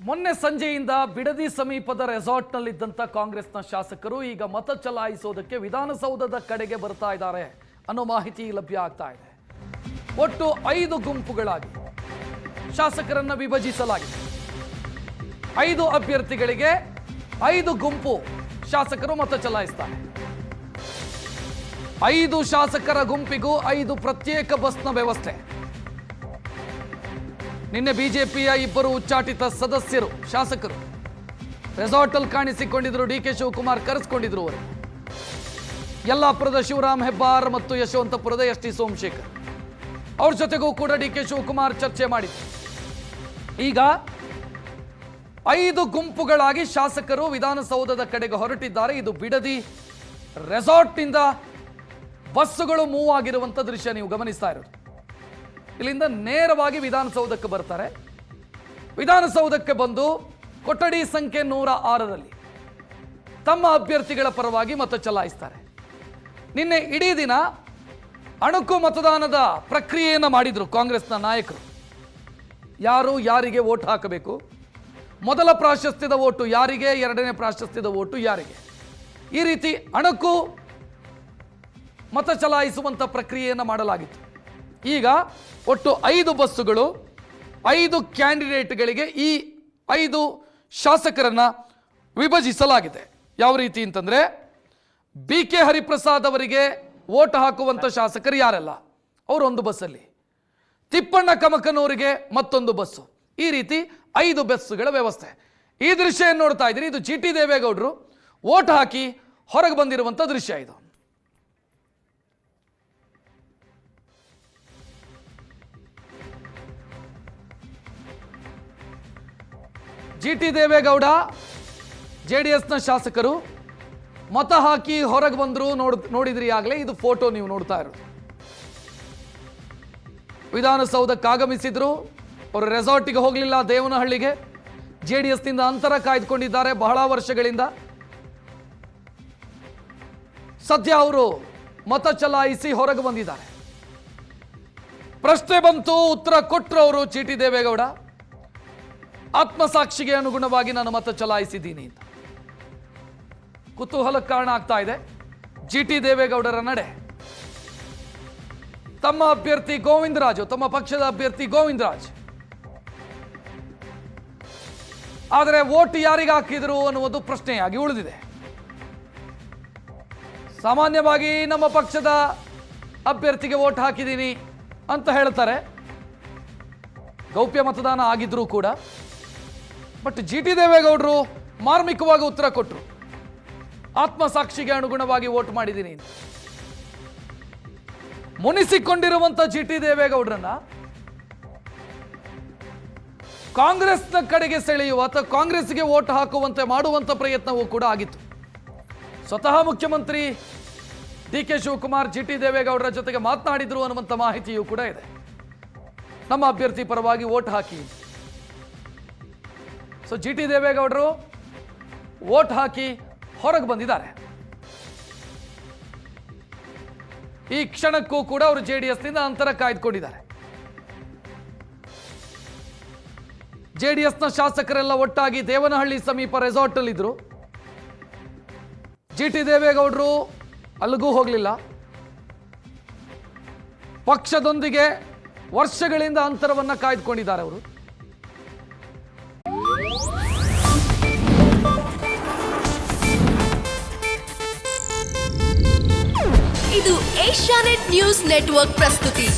ಮೊನ್ನೆ ಸಂಜೆಯಿಂದ ಬಿಡದಿ ಸಮೀಪದ ರೆಸಾರ್ಟ್ನಲ್ಲಿದ್ದಂಥ ಕಾಂಗ್ರೆಸ್ನ ಶಾಸಕರು ಈಗ ಮತ ಚಲಾಯಿಸೋದಕ್ಕೆ ವಿಧಾನಸೌಧದ ಕಡೆಗೆ ಬರ್ತಾ ಇದ್ದಾರೆ ಅನ್ನೋ ಮಾಹಿತಿ ಲಭ್ಯ ಆಗ್ತಾ ಇದೆ. ಒಟ್ಟು 5 ಗುಂಪುಗಳಾಗಿ ಶಾಸಕರನ್ನ ವಿಭಜಿಸಲಾಗಿದೆ. 5 ಅಭ್ಯರ್ಥಿಗಳಿಗೆ 5 ಗುಂಪು ಶಾಸಕರು ಮತ ಚಲಾಯಿಸ್ತಾರೆ. 5 ಶಾಸಕರ ಗುಂಪಿಗೂ 5 ಪ್ರತ್ಯೇಕ ಬಸ್ನ ವ್ಯವಸ್ಥೆ. ನಿನ್ನೆ ಬಿಜೆಪಿಯ 2 ಉಚ್ಚಾಟಿತ ಸದಸ್ಯರು ಶಾಸಕರು ರೆಸಾರ್ಟ್ ಅಲ್ಲಿ ಕಾಣಿಸಿಕೊಂಡಿದ್ರು. ಡಿ.ಕೆ. ಶಿವಕುಮಾರ್ ಕರೆಸಿಕೊಂಡಿದ್ರು. ಅವರು ಯಲ್ಲಾಪುರದ ಶಿವರಾಮ್ ಹೆಬ್ಬಾರ್ ಮತ್ತು ಯಶವಂತಪುರದ ಎಸ್.ಟಿ. ಸೋಮಶೇಖರ್ ಅವ್ರ ಜೊತೆಗೂ ಕೂಡ ಡಿ.ಕೆ. ಶಿವಕುಮಾರ್ ಚರ್ಚೆ ಮಾಡಿದ್ರು. ಈಗ 5 ಗುಂಪುಗಳಾಗಿ ಶಾಸಕರು ವಿಧಾನಸೌಧದ ಕಡೆಗೆ ಹೊರಟಿದ್ದಾರೆ. ಇದು ಬಿಡದಿ ರೆಸಾರ್ಟ್ನಿಂದ ಬಸ್ಸುಗಳು ಮೂವ್ ಆಗಿರುವಂಥ ದೃಶ್ಯ ನೀವು ಗಮನಿಸ್ತಾ ಇರೋದು. ಇಲ್ಲಿಂದ ನೇರವಾಗಿ ವಿಧಾನಸೌಧಕ್ಕೆ ಬರ್ತಾರೆ. ವಿಧಾನಸೌಧಕ್ಕೆ ಬಂದು ಕೊಠಡಿ ಸಂಖ್ಯೆ 106ರಲ್ಲಿ ತಮ್ಮ ಅಭ್ಯರ್ಥಿಗಳ ಪರವಾಗಿ ಮತ ಚಲಾಯಿಸ್ತಾರೆ. ನಿನ್ನೆ ಇಡೀ ದಿನ ಅಣುಕು ಮತದಾನದ ಪ್ರಕ್ರಿಯೆಯನ್ನು ಮಾಡಿದ್ರು ಕಾಂಗ್ರೆಸ್ನ ನಾಯಕರು. ಯಾರು ಯಾರಿಗೆ ವೋಟ್ ಹಾಕಬೇಕು, ಮೊದಲ ಪ್ರಾಶಸ್ತ್ಯದ ವೋಟು ಯಾರಿಗೆ, ಎರಡನೇ ಪ್ರಾಶಸ್ತ್ಯದ ವೋಟು ಯಾರಿಗೆ, ಈ ರೀತಿ ಅಣುಕು ಮತ ಚಲಾಯಿಸುವಂಥ ಪ್ರಕ್ರಿಯೆಯನ್ನು ಮಾಡಲಾಗಿತ್ತು. ಈಗ ಒಟ್ಟು 5 ಬಸ್ಸುಗಳು 5 ಕ್ಯಾಂಡಿಡೇಟ್ಗಳಿಗೆ ಈ 5 ಶಾಸಕರನ್ನ ವಿಭಜಿಸಲಾಗಿದೆ. ಯಾವ ರೀತಿ ಅಂತಂದ್ರೆ ಬಿ.ಕೆ. ಹರಿಪ್ರಸಾದ್ ಅವರಿಗೆ ವೋಟ್ ಹಾಕುವಂಥ ಶಾಸಕರು ಯಾರೆಲ್ಲ ಅವರು ಒಂದು ಬಸ್ಸಲ್ಲಿ, ತಿಪ್ಪಣ್ಣ ಕಮಕನೂರಿಗೆ ಮತ್ತೊಂದು ಬಸ್ಸು, ಈ ರೀತಿ 5 ಬಸ್ಸುಗಳ ವ್ಯವಸ್ಥೆ. ಈ ದೃಶ್ಯ ಏನು ನೋಡ್ತಾ ಇದ್ದೀರಿ, ಇದು ಜಿ.ಟಿ. ದೇವೇಗೌಡರು ವೋಟ್ ಹಾಕಿ ಹೊರಗೆ ಬಂದಿರುವಂಥ ದೃಶ್ಯ. ಇದು ಜಿ.ಟಿ. ದೇವೇಗೌಡ ಜೆಡಿಎಸ್ನ ಶಾಸಕರು ಮತ ಹಾಕಿ ಹೊರಗೆ ಬಂದರು. ನೋಡಿದ್ರಿ ಆಗಲೇ, ಇದು ಫೋಟೋ ನೀವು ನೋಡ್ತಾ ಇರೋದು. ವಿಧಾನಸೌಧಕ್ಕೆ ಆಗಮಿಸಿದ್ರು. ಅವರು ರೆಸಾರ್ಟಿಗೆ ಹೋಗಲಿಲ್ಲ, ದೇವನಹಳ್ಳಿಗೆ. ಜೆಡಿಎಸ್ನಿಂದ ಅಂತರ ಕಾಯ್ದುಕೊಂಡಿದ್ದಾರೆ ಬಹಳ ವರ್ಷಗಳಿಂದ. ಸದ್ಯ ಅವರು ಮತ ಚಲಾಯಿಸಿ ಹೊರಗೆ ಬಂದಿದ್ದಾರೆ. ಪ್ರಶ್ನೆ ಬಂತು, ಉತ್ತರ ಕೊಟ್ಟರು ಅವರು ಜಿ.ಟಿ. ದೇವೇಗೌಡ. ಆತ್ಮಸಾಕ್ಷಿಗೆ ಅನುಗುಣವಾಗಿ ನಾನು ಮತ ಚಲಾಯಿಸಿದ್ದೀನಿ ಅಂತ. ಕುತೂಹಲಕ್ಕೆ ಕಾರಣ ಆಗ್ತಾ ಇದೆ ಜಿ.ಟಿ. ದೇವೇಗೌಡರ ನಡೆ. ತಮ್ಮ ಅಭ್ಯರ್ಥಿ ಗೋವಿಂದರಾಜು, ತಮ್ಮ ಪಕ್ಷದ ಅಭ್ಯರ್ಥಿ ಗೋವಿಂದರಾಜ್, ಆದರೆ ವೋಟ್ ಯಾರಿಗೆ ಹಾಕಿದ್ರು ಅನ್ನುವುದು ಪ್ರಶ್ನೆಯಾಗಿ ಉಳಿದಿದೆ. ಸಾಮಾನ್ಯವಾಗಿ ನಮ್ಮ ಪಕ್ಷದ ಅಭ್ಯರ್ಥಿಗೆ ವೋಟ್ ಹಾಕಿದ್ದೀನಿ ಅಂತ ಹೇಳ್ತಾರೆ, ಗೌಪ್ಯ ಮತದಾನ ಆಗಿದ್ರೂ ಕೂಡ. But G T. ದೇವೇಗೌಡರು ಮಾರ್ಮಿಕವಾಗಿ ಉತ್ತರ ಕೊಟ್ಟರು, ಆತ್ಮಸಾಕ್ಷಿಗೆ ಅನುಗುಣವಾಗಿ ವೋಟ್ ಮಾಡಿದ್ದೀನಿ ಅಂತ. ಮುನಿಸಿಕೊಂಡಿರುವಂಥ ಜಿ.ಟಿ. ದೇವೇಗೌಡರನ್ನ ಕಾಂಗ್ರೆಸ್ನ ಕಡೆಗೆ ಸೆಳೆಯುವ ಅಥವಾ ಕಾಂಗ್ರೆಸ್ಗೆ ವೋಟ್ ಹಾಕುವಂತೆ ಮಾಡುವಂಥ ಪ್ರಯತ್ನವೂ ಕೂಡ ಆಗಿತ್ತು. ಸ್ವತಃ ಮುಖ್ಯಮಂತ್ರಿ ಡಿ.ಕೆ. ಶಿವಕುಮಾರ್ ಜಿ.ಟಿ. ದೇವೇಗೌಡರ ಜೊತೆಗೆ ಮಾತನಾಡಿದ್ರು ಅನ್ನುವಂಥ ಮಾಹಿತಿಯೂ ಕೂಡ ಇದೆ. ನಮ್ಮ ಅಭ್ಯರ್ಥಿ ಪರವಾಗಿ ವೋಟ್ ಹಾಕಿ. So GT. ದೇವೇಗೌಡರು ವೋಟ್ ಹಾಕಿ ಹೊರಗೆ ಬಂದಿದ್ದಾರೆ. ಈ ಕ್ಷಣಕ್ಕೂ ಕೂಡ ಅವರು ಜೆಡಿಎಸ್ನಿಂದ ಅಂತರ ಕಾಯ್ದುಕೊಂಡಿದ್ದಾರೆ. ಜೆಡಿಎಸ್ನ ಶಾಸಕರೆಲ್ಲ ಒಟ್ಟಾಗಿ ದೇವನಹಳ್ಳಿ ಸಮೀಪ ರೆಸಾರ್ಟ್ ಅಲ್ಲಿ ಇದ್ರು. ಜಿ.ಟಿ. ದೇವೇಗೌಡರು ಅಲ್ಲಿಗೂ ಹೋಗಲಿಲ್ಲ. ಪಕ್ಷದೊಂದಿಗೆ ವರ್ಷಗಳಿಂದ ಅಂತರವನ್ನ ಕಾಯ್ದುಕೊಂಡಿದ್ದಾರೆ ಅವರು. ಇದು ಏಷ್ಯಾನೆಟ್ ನ್ಯೂಸ್ ನೆಟ್ವರ್ಕ್ ಪ್ರಸ್ತುತಿ.